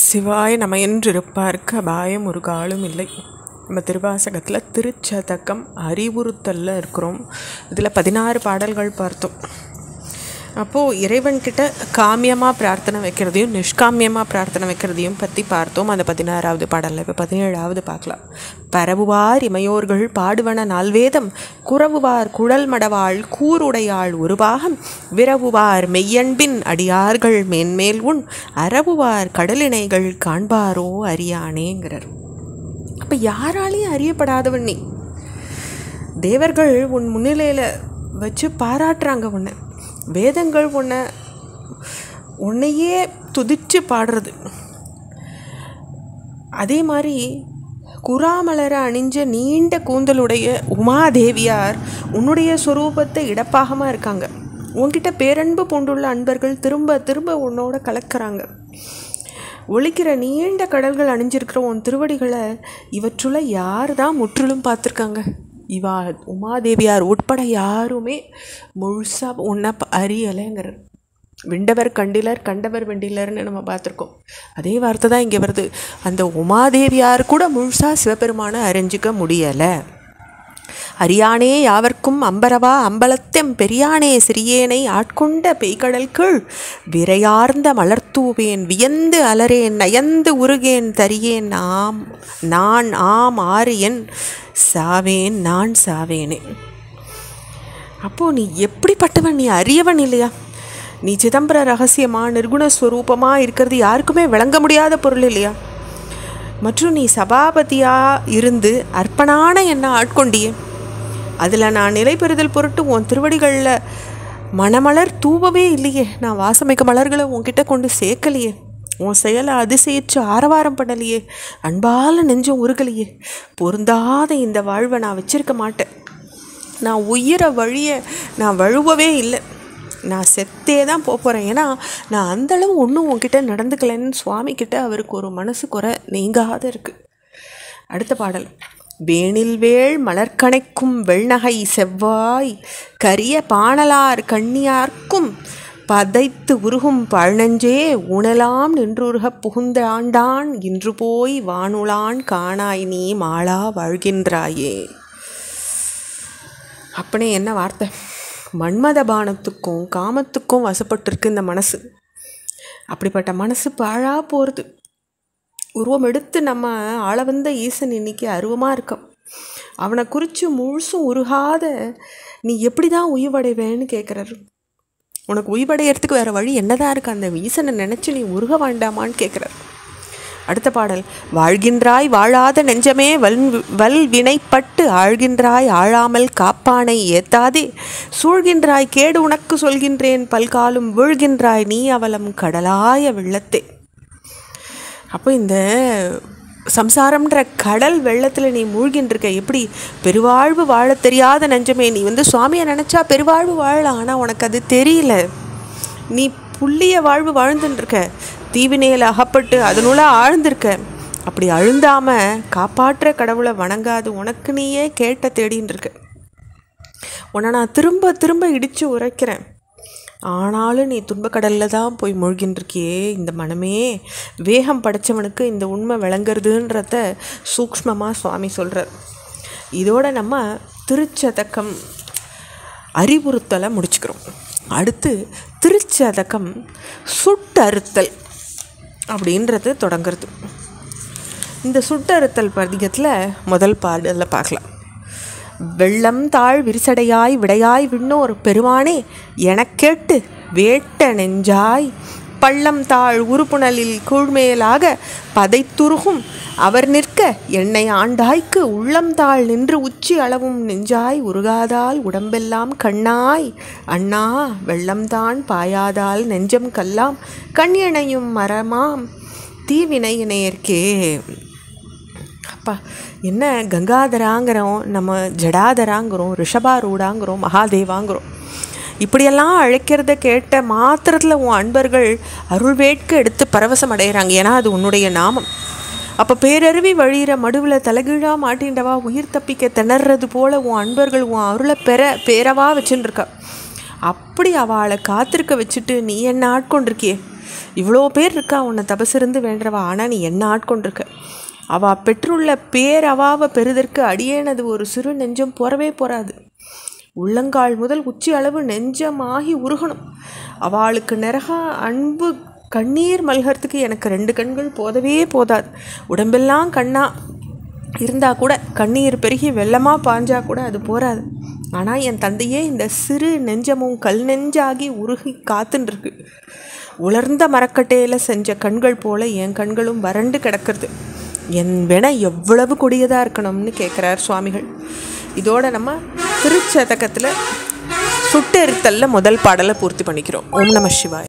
சிவாய நம என்றிருப்பார்க்கு அபாயம் ஒரு காலும் இல்லை. நம்ம திருவாசகத்தில் திருச்சதகம் அறிவுறுத்தலில் இருக்கிறோம். இதில் 16 பாடல்கள் பார்த்தோம். அப்போது இறைவன்கிட்ட காமியமாக பிரார்த்தனை வைக்கிறதையும் நிஷ்காமியமாக பிரார்த்தனை வைக்கிறதையும் பற்றி பார்த்தோம் அந்த 16வது பாடலில். இப்போ 17வது பார்க்கலாம். பரவுவார் இமையோர்கள் பாடுவன நால்வேதம் குறவுவார் குழல் மடவாள் கூருடையாள் ஒரு பாகம் விரவுவார் மெய்யன்பின் அடியார்கள் மேன்மேல் உன் அரவுவார் கடலினைகள் காண்பாரோ அறியானேங்கிறார். அப்போ யாராலையும் அறியப்படாதவன் நீ. தேவர்கள் உன் முன்னிலையில் வச்சு பாராட்டுறாங்க. வேதங்கள் உன்னையே துதிச்சு பாடுறது. அதே மாதிரி குறாமலரை அணிஞ்ச நீண்ட கூந்தலுடைய உமாதேவியார் உன்னுடைய சொரூபத்தை இடப்பாகமாக இருக்காங்க. உன்கிட்ட பேரன்பு பூண்டுள்ள அன்பர்கள் திரும்ப திரும்ப உன்னோட கலக்கிறாங்க. ஒழிக்கிற நீண்ட கடல்கள் அணிஞ்சிருக்கிற உன் திருவடிகளை இவற்றுள்ள யார் தான் முற்றிலும் பார்த்துருக்காங்க? இவா உமாதேவியார் உட்பட யாருமே முழுசாக உன்னை அறியலைங்கிறார். விண்டவர் கண்டிலர் கண்டவர் வெண்டிலர்னு நம்ம பார்த்துருக்கோம். அதே வார்த்தை தான் இங்கே வருது. அந்த உமாதேவியார் கூட முழுசாக சிவபெருமானை அறிஞ்சிக்க முடியலை. அரியானே யாவர்க்கும் அம்பரவா அம்பலத்தெம் பெரியானே சிறியேனை ஆட்கொண்ட பெய்கடல் கீழ் விரையார்ந்த மலர்த்தூவேன் வியந்து அலரேன் நயந்து உருகேன் தரியேன் நான் ஆம் ஆறு என் சாவேன் நான் சாவேனே. அப்போது நீ எப்படிப்பட்டவன்? நீ அறியவன் இல்லையா? நீ சிதம்பர ரகசியமாக நிர்குணஸ்வரூபமாக இருக்கிறது யாருக்குமே விளங்க முடியாத பொருள் இல்லையா? மற்றும் நீ சபாபதியாக இருந்து அர்ப்பணான என்னை ஆட்கொண்டியே. அதில் நான் நிலை பெறுதல் பொருட்டு உன் திருவடிகளில் மணமலர் தூவவே இல்லையே. நான் வாசமிக்க மலர்களை உன்கிட்ட கொண்டு சேர்க்கலையே. உன் செயலை அதிசயிச்சு ஆரவாரம் பண்ணலையே. அன்பால் நெஞ்சம் உருகலையே. பொருந்தாத இந்த வாழ்வை நான் வச்சிருக்க மாட்டேன். நான் உயிர வழியை நான் வழுவவே இல்லை. நான் செத்தே தான் போகிறேன். ஏன்னா நான் அந்தளவு ஒன்றும் உன்கிட்ட நடந்துக்கலைன்னு சுவாமிக்கிட்ட அவருக்கு ஒரு மனசு குறை நீங்காத இருக்குது. அடுத்த பாடல். வேணில் வேள் மலர்கணைக்கும் வெள்நகை செவ்வாய் கரிய பாணலார் கண்ணியார்க்கும் பதைத்து உருகும் பழநெஞ்சே ஊனலாம் நின்றுருக புகுந்த ஆண்டான் இன்று போய் வானுளான் காணாய் நீ மாளா வாழ்கின்றாயே. அப்பனே என்ன வார்த்தை! மன்மத பானத்துக்கும் காமத்துக்கும் வசப்பட்டிருக்கு இந்த மனசு. அப்படிப்பட்ட மனசு பாழா போகிறது. உருவம் எடுத்து நம்ம ஆள வந்த ஈசன் இன்னைக்கு அருவமாக இருக்கோம். அவனை குறித்து முழுசும் உருகாத நீ எப்படி தான் உயிர்வடைவேன்னு கேட்குறாரு. உனக்கு உயிர்வடைகிறதுக்கு வேறு வழி என்னதான் இருக்கு? அந்த ஈசனை நினச்சி நீ உருக வேண்டாமான்னு கேட்குறார். அடுத்த பாடல். வாழ்கின்றாய் வாழாத நெஞ்சமே வல் வினைப்பட்டு ஆழ்கின்றாய் ஆழாமல் காப்பானை ஏத்தாதே சூழ்கின்றாய் கேடு உனக்கு சொல்கின்றேன் பல்காலும் வீழ்கின்றாய் நீ அவலம் கடலாய வெள்ளத்தே. அப்போ இந்த சம்சாரம்ன்ற கடல் வெள்ளத்தில் நீ மூழ்கின்றிருக்க. எப்படி பெருவாழ்வு வாழ தெரியாத நெஞ்சமே, நீ சுவாமியை நினச்சா பெருவாழ்வு வாழலாம். ஆனால் உனக்கு அது தெரியல. நீ புள்ளிய வாழ்வு வாழ்ந்துட்டுருக்க. தீவினையில் அகப்பட்டு அதனுள்ள ஆழ்ந்திருக்க. அப்படி அழுந்தாமல் காப்பாற்ற கடவுளை வணங்காது உனக்கு நீயே கேட்ட தேடின்னு இருக்க. உன்னை நான் திரும்ப திரும்ப இடித்து உரைக்கிறேன். ஆனாலும் நீ துன்பக்கடலில் தான் போய் மூழ்கின்றிருக்கியே. இந்த மனமே, வேகம் படைத்தவனுக்கு இந்த உண்மை விளங்குறதுன்றத சூக்ஷ்மமாக சுவாமி சொல்கிறார். இதோட நம்ம திருச்சதகம் அறிவுறுத்தலை முடிச்சுக்கிறோம். அடுத்து திருச்சதகம் சுட்டறுத்தல் அப்படின்றது தொடங்கிறது. இந்த சுட்டறுத்தல் பதிகத்தில் முதல் பாடலில் பார்க்கலாம். வெள்ளம் தாழ் விரிசடையாய் விடையாய் விண்ணோர் பெருமானே எனக்கேட்டு வேட்ட நெஞ்சாய் பள்ளம் தாழ் உறுப்புணலில் கூழ்மேலாக பதைத்துருகும் அவர் நிற்க என்னை ஆண்டாய்க்கு உள்ளம் தாழ் நின்று உச்சி அளவும் நெஞ்சாய் உருகாதால் உடம்பெல்லாம் கண்ணாய் அண்ணா வெள்ளம்தான் பாயாதால் நெஞ்சம் கல்லாம் கண்ணியனையும் மரமாம் தீவினையினையர்க்கே. அப்பா, என்ன கங்காதராங்கிறோம், நம்ம ஜடாதராங்கிறோம், ரிஷபாரூடாங்கிறோம், மகாதேவாங்கிறோம். இப்படியெல்லாம் அழைக்கிறத கேட்ட மாத்திரத்தில் உன் அன்பர்கள் அருள்வேட்க எடுத்து பரவசம் அடைகிறாங்க. ஏன்னா அது உன்னுடைய நாமம். அப்போ பேரருவி வழிகிற மடுவில் தலைகீழாக மாட்டின்றவா உயிர் தப்பிக்க திணறது போல் உன் அன்பர்கள் உன் அருளை பேரவா வச்சுருக்கா. அப்படி அவளை காத்திருக்க வச்சுட்டு நீ என்ன ஆட்கொண்டிருக்கியே, இவ்வளோ பேர் இருக்கா உன்னை தபசிருந்து வேண்டவா, ஆனால் நீ என்ன ஆட்கொண்டிருக்க. அவள் பெற்றுள்ள பேரவாவை பெறுதற்கு அடியேனது ஒரு சிறு நெஞ்சம் போறவே போராது. உள்ளங்கால் முதல் உச்சி அளவு நெஞ்சமாகி உருகணும். அவளுக்கு நிறகா அன்பு கண்ணீர் மல்கிறதுக்கு எனக்கு 2 கண்கள் போதவே போதாது. உடம்பெல்லாம் கண்ணா இருந்தால் கூட, கண்ணீர் பெருகி வெள்ளமாக பாஞ்சா கூட அது போராது. ஆனால் என் தந்தையே இந்த சிறு நெஞ்சமும் கல் நெஞ்சாகி உருகி காத்துன்ருக்கு. உலர்ந்த மரக்கட்டையில் செஞ்ச கண்கள் போல என் கண்களும் வறண்டு கிடக்கிறது. என் வினை எவ்வளவு கொடியதாக இருக்கணும்னு கேட்குறார் சுவாமிகள். இதோட நம்ம திருச்சதகத்தில் சுட்டெரித்தலில் முதல் பாடலை பூர்த்தி பண்ணிக்கிறோம். ஓம் நம சிவாய்.